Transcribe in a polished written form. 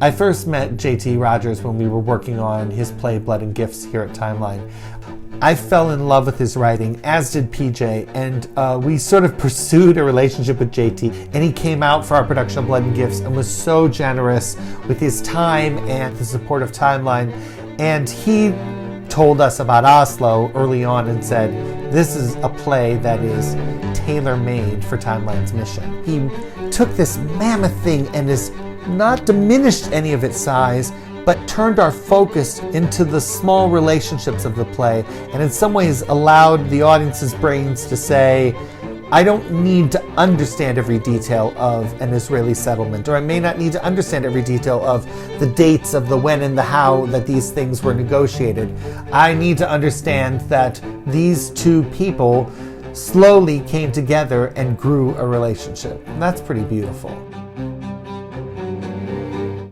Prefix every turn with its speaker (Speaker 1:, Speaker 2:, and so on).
Speaker 1: I first met J.T. Rogers when we were working on his play Blood and Gifts here at Timeline. I fell in love with his writing, as did PJ, and we sort of pursued a relationship with JT, and he came out for our production of Blood and Gifts and was so generous with his time and the support of Timeline. And he told us about OSLO early on and said, this is a play that is tailor-made for Timeline's mission. He took this mammoth thing and has not diminished any of its size, but turned our focus into the small relationships of the play, and in some ways allowed the audience's brains to say, I don't need to understand every detail of an Israeli settlement, or I may not need to understand every detail of the dates of the when and the how that these things were negotiated. I need to understand that these two people slowly came together and grew a relationship. And that's pretty beautiful.